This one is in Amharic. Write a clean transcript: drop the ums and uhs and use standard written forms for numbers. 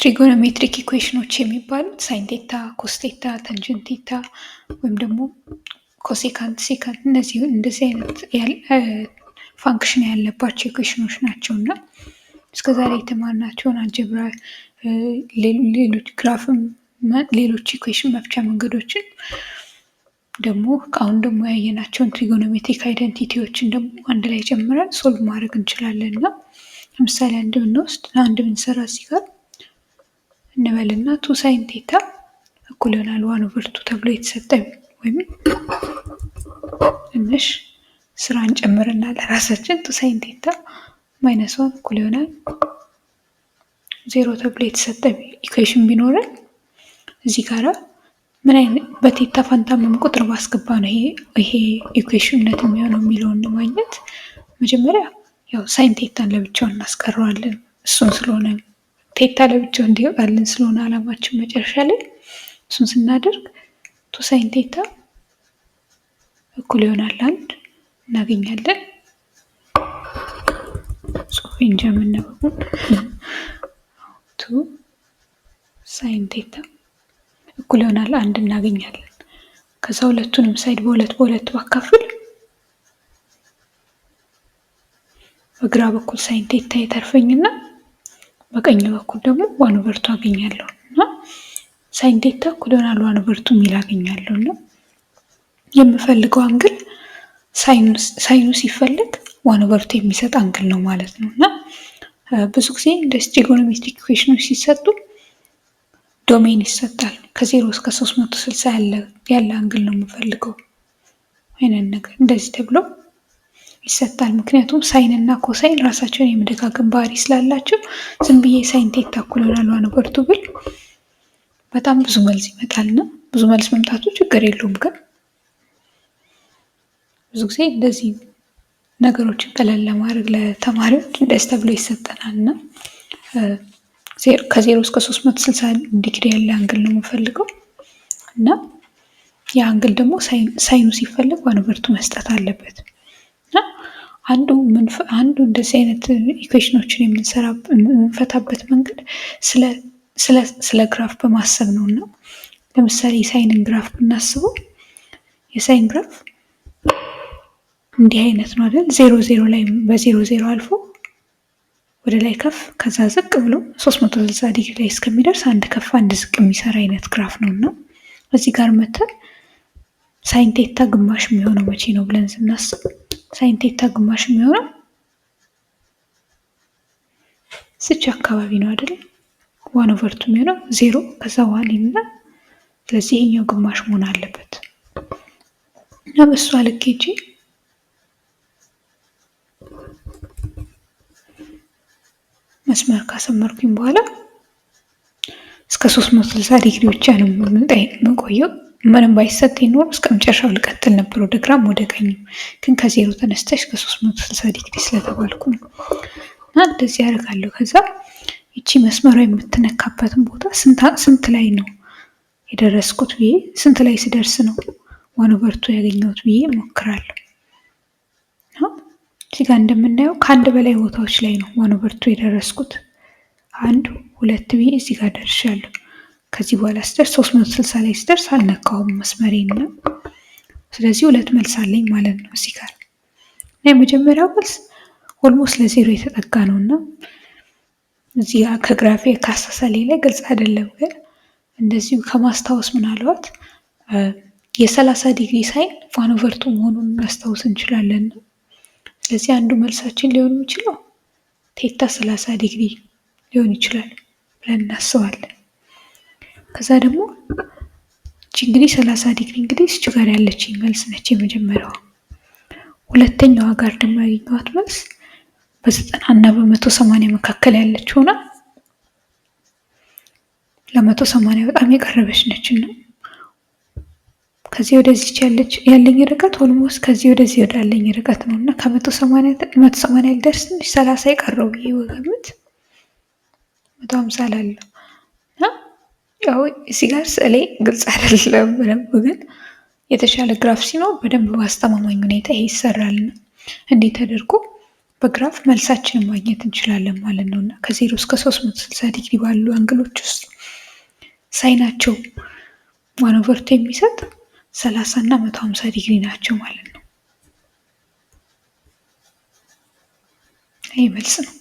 ትሪጎኖሜትሪክ ኢኩዌሽኖች የሚባሉት ሳይን ቴታ፣ ኮስ ቴታ፣ ታንጀንት ቴታ ወይም ደግሞ ኮሴካንት፣ ሴካንት እንደዚህ አይነት ፋንክሽን ያለባቸው ኢኩዌሽኖች ናቸው እና እስከዛሬ የተማርናቸውን አልጀብራ፣ ሌሎች ግራፍም፣ ሌሎች ኢኩዌሽን መፍቻ መንገዶችን ደግሞ አሁን ደግሞ ያየናቸውን ትሪጎኖሜትሪክ አይደንቲቲዎችን ደግሞ አንድ ላይ ጨምረን ሶልቭ ማድረግ እንችላለን እና ለምሳሌ አንድ ብንወስድ ለአንድ ብንሰራ እዚህ ጋር እንበልና ቱ ሳይን ቴታ እኩል ይሆናል 1/2 ተብሎ የተሰጠ ወይም ትንሽ ስራ እንጨምርና ለራሳችን ቱ ሳይን ቴታ -1 እኩል ይሆናል 0 ተብሎ የተሰጠ ኢኩዌሽን ቢኖረን እዚህ ጋራ ምን አይነት በቴታ ፋንታ ምን ቁጥር ባስገባ ነው ይሄ ኢኩዌሽንነት የሚሆነው የሚለውን ለማግኘት መጀመሪያ ያው ሳይን ቴታን ለብቻው እናስቀረዋለን። እሱን ስለሆነ ቴታ ለብቻው እንዲወጣልን ስለሆነ አላማችን መጨረሻ ላይ እሱን ስናደርግ ቱ ሳይን ቴታ እኩል ይሆናል 1 እናገኛለን። ጽሁፌን ጀምነው ቱ ሳይን ቴታ እኩል ይሆናል 1 እናገኛለን። ከዛ ሁለቱንም ሳይድ በሁለት ባካፍል በግራ በኩል ሳይን ቴታ ይተርፈኝና በቀኝ በኩል ደግሞ 1/2 አገኛለሁ እና ሳይን ቴታ እኩል ይሆናል 1/2 የሚል አገኛለሁ እና የምፈልገው አንግል ሳይኑ ሲፈልግ 1/2 የሚሰጥ አንግል ነው ማለት ነው እና ብዙ ጊዜ እንደ ትሪጎኖሜትሪክ ኢኩዌሽኖች ሲሰጡ ዶሜን ይሰጣል። ከ0 እስከ 360 ያለ አንግል ነው የምፈልገው አይነት ነገር እንደዚህ ተብሎ ይሰጣል። ምክንያቱም ሳይን እና ኮሳይን ራሳቸውን የመደጋገም ባህሪ ስላላቸው ዝም ብዬ ሳይን ቴታ እኩል ይሆናል 1/2 ብል በጣም ብዙ መልስ ይመጣልና ብዙ መልስ መምጣቱ ችግር የለውም፣ ግን ብዙ ጊዜ እንደዚህ ነገሮችን ቀለል ለማድረግ ለተማሪዎች እንደዚህ ተብሎ ይሰጠናል እና ከ0 እስከ 360 ዲግሪ ያለ አንግል ነው የምፈልገው እና ያ አንግል ደግሞ ሳይኑ ሲፈልግ 1/2 መስጠት አለበት እና አንዱ እንደዚህ አይነት ኢኩዌሽኖችን የምንፈታበት መንገድ ስለ ግራፍ በማሰብ ነው እና ለምሳሌ የሳይንን ግራፍ ብናስበው የሳይን ግራፍ እንዲህ አይነት ነው አይደል? 0 ላይ በ0 አልፎ ወደ ላይ ከፍ ከዛ ዝቅ ብሎ 360 ዲግሪ ላይ እስከሚደርስ አንድ ከፍ አንድ ዝቅ የሚሰራ አይነት ግራፍ ነው እና እዚህ ጋር መተን ሳይን ቴታ ግማሽ የሚሆነው መቼ ነው ብለን ስናስብ ሳይን ቴታ ግማሽ የሚሆነው ስች አካባቢ ነው አይደል? 1/2 የሚሆነው 0 ከዛ በኋላ እና ስለዚህ ይሄኛው ግማሽ መሆን አለበት እና በሱ አልኬጂ መስመር ካሰመርኩኝ በኋላ እስከ 360 ዲግሪ ብቻ ነው የምቆየው። ምንም ባይሰጥ ይኖር እስከ መጨረሻው ልቀጥል ነበር ወደ ግራም ወደ ቀኝ፣ ግን ከ0 ተነስተሽ እስከ 360 ዲግሪ ስለተባልኩ ነው እና እንደዚህ ያደርጋለሁ። ከዛ ይቺ መስመሯ የምትነካበትን ቦታ ስንት ላይ ነው የደረስኩት ብዬ ስንት ላይ ስደርስ ነው 1/2 ያገኘሁት ብዬ እሞክራለሁ። እዚህ ጋር እንደምናየው ከአንድ በላይ ቦታዎች ላይ ነው 1/2 የደረስኩት። 1 2 ብዬ እዚህ ጋር ደርሻለሁ። ከዚህ በኋላ ስደርስ 360 ላይ ስደርስ አልነካውም መስመሬን ነው። ስለዚህ 2 መልስ አለኝ ማለት ነው እዚህ ጋር። የመጀመሪያው መልስ ኦልሞስት ለ0 የተጠጋ ነውና እዚህ ጋር ከግራፌ ካሳሳሌ ላይ ግልጽ አይደለም፣ ግን እንደዚሁ ከማስታወስ ምናልባት የ30 ዲግሪ ሳይን 1/2 መሆኑን እናስታውስ እንችላለን። ስለዚህ አንዱ መልሳችን ሊሆን የሚችለው ቴታ 30 ዲግሪ ሊሆን ይችላል ብለን እናስባለን። ከዛ ደግሞ እንግዲህ 30 ዲግሪ እንግዲህ እዚህ ጋር ያለችኝ መልስ ነች የመጀመሪያዋ። ሁለተኛዋ ጋር ደግሞ ያገኘኋት መልስ በ90 እና በ180 መካከል ያለች ሆና ለ180 በጣም የቀረበች ነች እና ከዚህ ወደዚህ ያለኝ ርቀት ኦልሞስት ከዚህ ወደዚህ ወዳለኝ ርቀት ነው እና ከ180 ልደርስ ትንሽ 30 የቀረው ብዬ ወገምት 150 ላለው እና ያው እዚህ ጋር ስዕሌ ግልጽ አይደለም በደንብ፣ ግን የተሻለ ግራፍ ሲኖር በደንብ በአስተማማኝ ሁኔታ ይሄ ይሰራል። እንዴት ተደርጎ በግራፍ መልሳችንን ማግኘት እንችላለን ማለት ነው። እና ከ0 እስከ 360 ዲግሪ ባሉ አንግሎች ውስጥ ሳይናቸው 1/2 የሚሰጥ 30 እና 150 ዲግሪ ናቸው ማለት ነው። ይህ መልስ ነው።